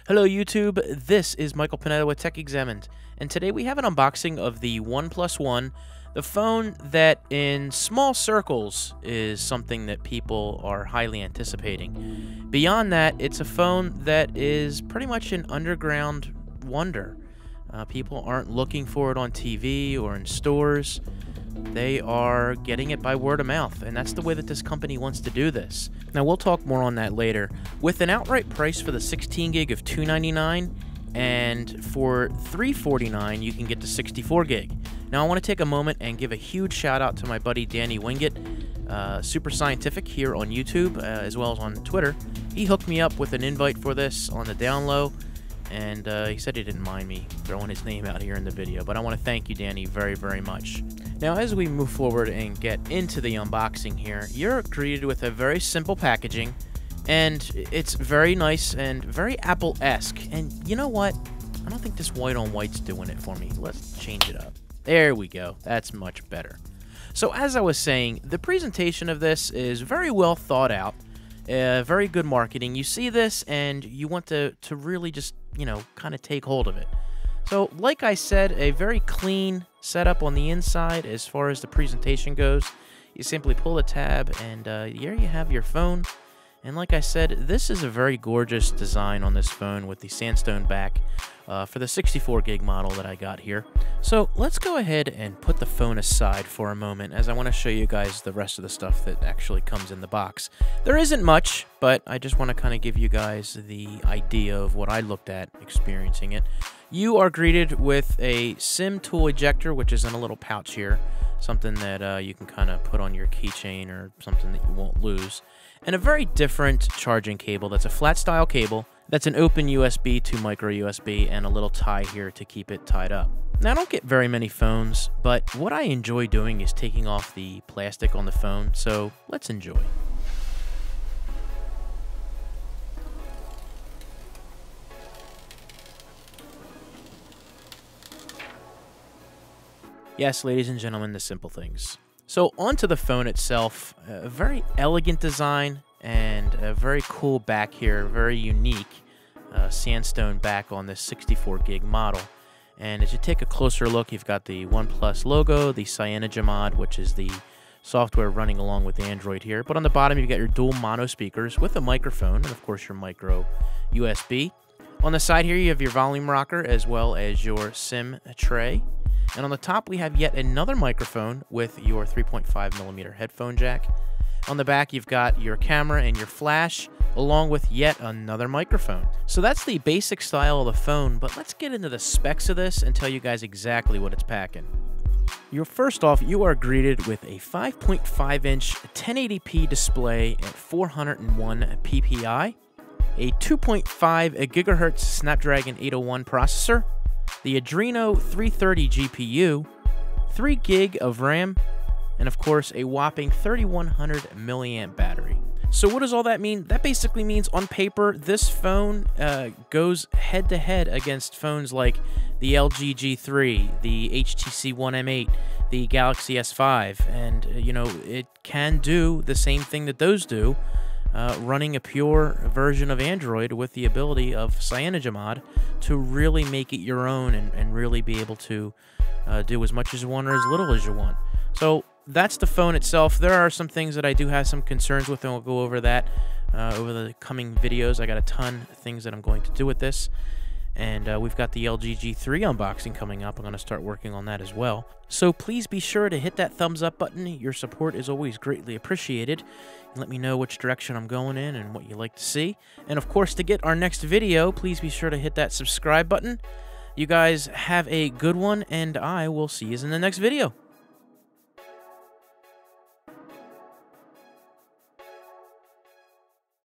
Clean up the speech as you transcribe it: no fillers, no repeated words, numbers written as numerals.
Hello YouTube, this is Michael Panetta with Tech Examined, and today we have an unboxing of the OnePlus One, the phone that in small circles is something that people are highly anticipating. Beyond that, it's a phone that is pretty much an underground wonder. People aren't looking for it on TV or in stores. They are getting it by word of mouth, and that's the way that this company wants to do this. Now, we'll talk more on that later. With an outright price for the 16 gig of $299, and for $349 you can get the 64 gig. Now, I want to take a moment and give a huge shout out to my buddy Danny Wingett, Super Scientific here on YouTube, as well as on Twitter. He hooked me up with an invite for this on the down low, and he said he didn't mind me throwing his name out here in the video, but I want to thank you, Danny, very, very much. Now, as we move forward and get into the unboxing here, you're greeted with a very simple packaging, and it's very nice and very Apple-esque. And you know what? I don't think this white on white's doing it for me. Let's change it up. There we go. That's much better. So as I was saying, the presentation of this is very well thought out. Very good marketing. You see this and you want to really just, kind of take hold of it. So, like I said, a very clean setup on the inside as far as the presentation goes. You simply pull the tab, and here you have your phone. And like I said, this is a very gorgeous design on this phone with the sandstone back for the 64 gig model that I got here. So let's go ahead and put the phone aside for a moment, as I want to show you guys the rest of the stuff that actually comes in the box. There isn't much, but I just want to kind of give you guys the idea of what I looked at experiencing it. You are greeted with a SIM tool ejector, which is in a little pouch here, something that you can kind of put on your keychain or something that you won't lose, and a very different charging cable. That's a flat style cable that's an open USB to micro USB, and a little tie here to keep it tied up. Now, I don't get very many phones, but what I enjoy doing is taking off the plastic on the phone, so let's enjoy. Yes, ladies and gentlemen, the simple things. So onto the phone itself, a very elegant design and a very cool back here, very unique sandstone back on this 64 gig model. And as you take a closer look, you've got the OnePlus logo, the Cyanogen mod, which is the software running along with Android here. But on the bottom, you've got your dual mono speakers with a microphone, and of course your micro USB. On the side here, you have your volume rocker as well as your SIM tray. And on the top, we have yet another microphone with your 3.5mm headphone jack. On the back, you've got your camera and your flash, along with yet another microphone. So that's the basic style of the phone, but let's get into the specs of this and tell you guys exactly what it's packing. First off, you are greeted with a 5.5-inch 1080p display at 401 ppi, a 2.5 GHz Snapdragon 801 processor, the Adreno 330 GPU, 3 gig of RAM, and of course a whopping 3100 milliamp battery. So what does all that mean? That basically means on paper this phone goes head to head against phones like the LG G3, the HTC One M8, the Galaxy S5, and it can do the same thing that those do, running a pure version of Android with the ability of Cyanogen mod to really make it your own and really be able to do as much as you want or as little as you want. So that's the phone itself. There are some things that I do have some concerns with, and we'll go over that over the coming videos. I got a ton of things that I'm going to do with this. And we've got the LG G3 unboxing coming up. I'm going to start working on that as well. So please be sure to hit that thumbs up button. Your support is always greatly appreciated. And let me know which direction I'm going in and what you like to see. And of course, to get our next video, please be sure to hit that subscribe button. You guys have a good one, and I will see you in the next video.